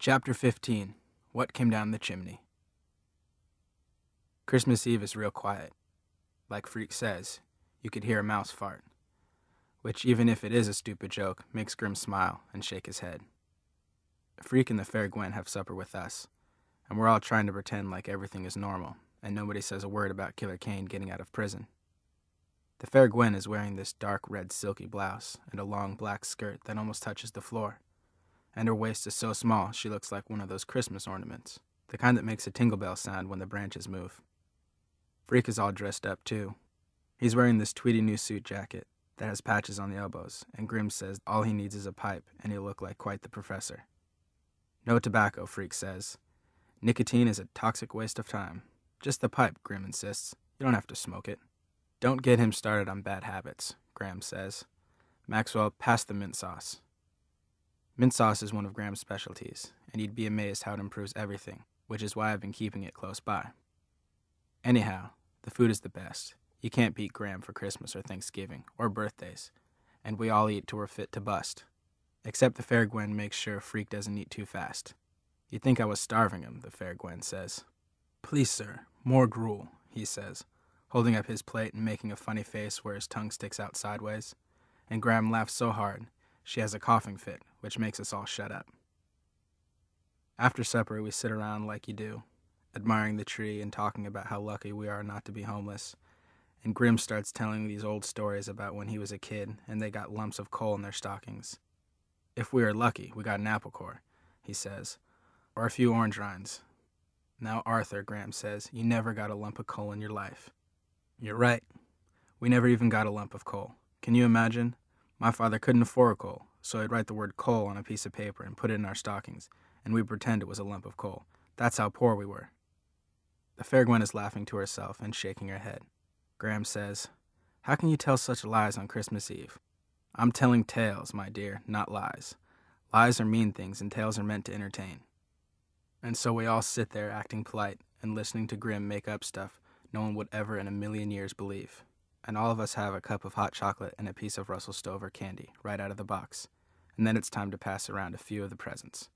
Chapter 15. What Came Down the Chimney. Christmas Eve is real quiet. Like Freak says, you could hear a mouse fart, which, even if it is a stupid joke, makes Grim smile and shake his head. Freak and the Fair Gwen have supper with us, and we're all trying to pretend like everything is normal, and nobody says a word about Killer Kane getting out of prison. The Fair Gwen is wearing this dark red silky blouse and a long black skirt that almost touches the floor, and her waist is so small she looks like one of those Christmas ornaments, the kind that makes a tingle bell sound when the branches move. Freak is all dressed up, too. He's wearing this tweedy new suit jacket that has patches on the elbows, and Grim says all he needs is a pipe, and he'll look like quite the professor. No tobacco, Freak says. Nicotine is a toxic waste of time. Just the pipe, Grim insists. You don't have to smoke it. Don't get him started on bad habits, Graham says. Maxwell, pass the mint sauce. Mint sauce is one of Graham's specialties, and you'd be amazed how it improves everything, which is why I've been keeping it close by. Anyhow, the food is the best. You can't beat Graham for Christmas or Thanksgiving, or birthdays, and we all eat till we're fit to bust. Except the Fair Gwen makes sure Freak doesn't eat too fast. You'd think I was starving him, the Fair Gwen says. Please, sir, more gruel, he says, holding up his plate and making a funny face where his tongue sticks out sideways. And Graham laughs so hard, she has a coughing fit, which makes us all shut up. After supper, we sit around like you do, admiring the tree and talking about how lucky we are not to be homeless. And Grim starts telling these old stories about when he was a kid and they got lumps of coal in their stockings. If we are lucky, we got an apple core, he says, or a few orange rinds. Now, Arthur, Graham says, you never got a lump of coal in your life. You're right. We never even got a lump of coal. Can you imagine? My father couldn't afford coal, so he'd write the word coal on a piece of paper and put it in our stockings, and we'd pretend it was a lump of coal. That's how poor we were. The Fair Gwen is laughing to herself and shaking her head. Graham says, how can you tell such lies on Christmas Eve? I'm telling tales, my dear, not lies. Lies are mean things, and tales are meant to entertain. And so we all sit there acting polite and listening to Grim make up stuff no one would ever in a million years believe. And all of us have a cup of hot chocolate and a piece of Russell Stover candy right out of the box, and then it's time to pass around a few of the presents.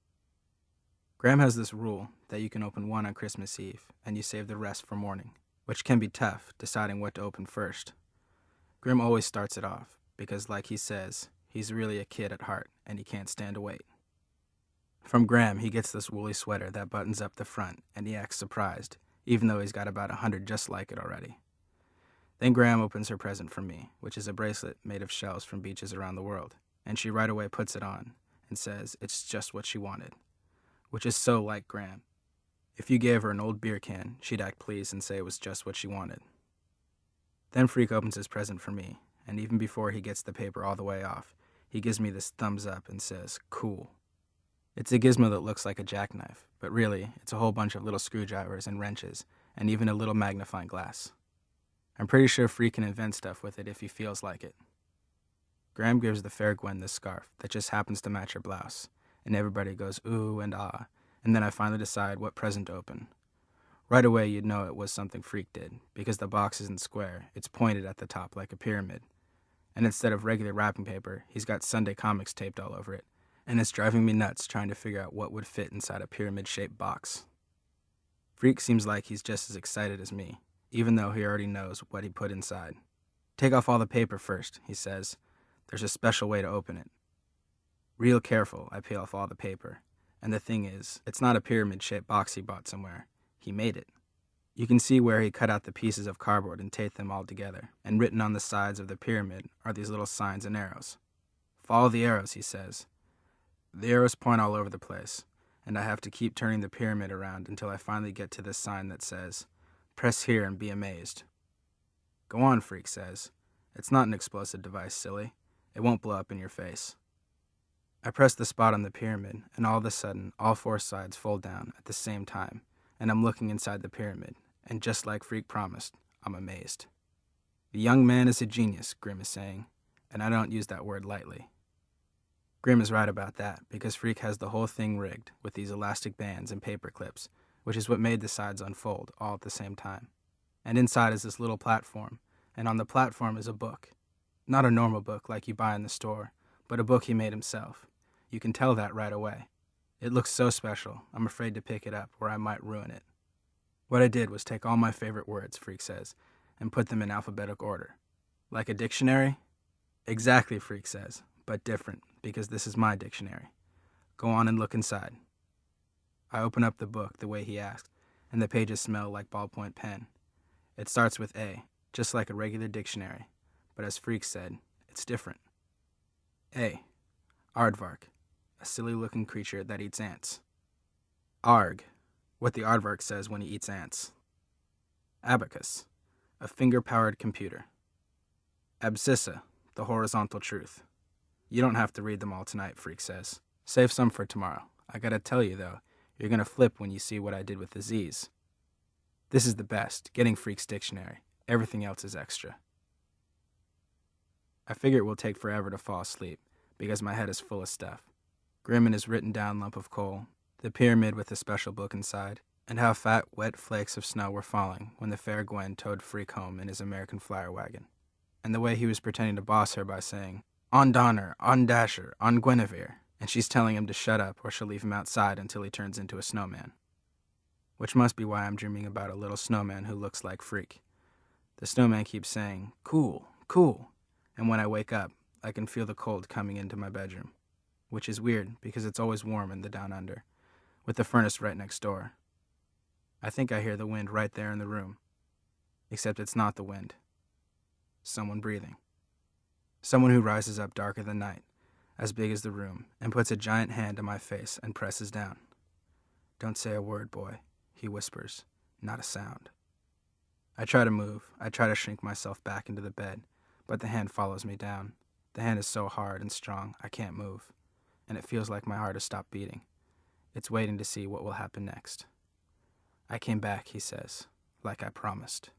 Graham has this rule that you can open one on Christmas Eve, and you save the rest for morning, which can be tough, deciding what to open first. Grim always starts it off, because like he says, he's really a kid at heart, and he can't stand to wait. From Graham, he gets this woolly sweater that buttons up the front, and he acts surprised, even though he's got about 100 just like it already. Then Graham opens her present for me, which is a bracelet made of shells from beaches around the world, and she right away puts it on and says it's just what she wanted, which is so like Graham. If you gave her an old beer can, she'd act pleased and say it was just what she wanted. Then Freak opens his present for me, and even before he gets the paper all the way off, he gives me this thumbs up and says, cool. It's a gizmo that looks like a jackknife, but really, it's a whole bunch of little screwdrivers and wrenches, and even a little magnifying glass. I'm pretty sure Freak can invent stuff with it if he feels like it. Graham gives the Fair Gwen this scarf that just happens to match her blouse, and everybody goes ooh and ah, and then I finally decide what present to open. Right away you'd know it was something Freak did, because the box isn't square, it's pointed at the top like a pyramid. And instead of regular wrapping paper, he's got Sunday comics taped all over it, and it's driving me nuts trying to figure out what would fit inside a pyramid-shaped box. Freak seems like he's just as excited as me, even though he already knows what he put inside. Take off all the paper first, he says. There's a special way to open it. Real careful, I peel off all the paper. And the thing is, it's not a pyramid-shaped box he bought somewhere. He made it. You can see where he cut out the pieces of cardboard and taped them all together, and written on the sides of the pyramid are these little signs and arrows. Follow the arrows, he says. The arrows point all over the place, and I have to keep turning the pyramid around until I finally get to this sign that says, press here and be amazed. Go on, Freak says. It's not an explosive device, silly. It won't blow up in your face. I press the spot on the pyramid, and all of a sudden, all four sides fold down at the same time, and I'm looking inside the pyramid, and just like Freak promised, I'm amazed. The young man is a genius, Grim is saying, and I don't use that word lightly. Grim is right about that, because Freak has the whole thing rigged with these elastic bands and paper clips, which is what made the sides unfold all at the same time. And inside is this little platform, and on the platform is a book. Not a normal book like you buy in the store, but a book he made himself. You can tell that right away. It looks so special, I'm afraid to pick it up or I might ruin it. What I did was take all my favorite words, Freak says, and put them in alphabetic order. Like a dictionary? Exactly, Freak says, but different, because this is my dictionary. Go on and look inside. I open up the book the way he asked, and the pages smell like ballpoint pen. It starts with A, just like a regular dictionary, but as Freak said, it's different. A. Aardvark, a silly-looking creature that eats ants. Arg, what the aardvark says when he eats ants. Abacus, a finger-powered computer. Abscissa, the horizontal truth. You don't have to read them all tonight, Freak says. Save some for tomorrow. I gotta tell you, though, you're gonna flip when you see what I did with the Z's. This is the best, getting Freak's dictionary. Everything else is extra. I figure it will take forever to fall asleep, because my head is full of stuff. Grim and his written down lump of coal, the pyramid with a special book inside, and how fat, wet flakes of snow were falling when the fair Gwen towed Freak home in his American flyer wagon, and the way he was pretending to boss her by saying, "On Donner, on Dasher, on Guinevere," and she's telling him to shut up or she'll leave him outside until he turns into a snowman. Which must be why I'm dreaming about a little snowman who looks like Freak. The snowman keeps saying, "Cool, cool," and when I wake up, I can feel the cold coming into my bedroom, which is weird because it's always warm in the down under, with the furnace right next door. I think I hear the wind right there in the room, except it's not the wind. Someone breathing. Someone who rises up darker than night, as big as the room, and puts a giant hand on my face and presses down. "Don't say a word, boy," he whispers, "not a sound." I try to move, I try to shrink myself back into the bed, but the hand follows me down. The hand is so hard and strong, I can't move, and it feels like my heart has stopped beating. It's waiting to see what will happen next. "I came back," he says, "like I promised."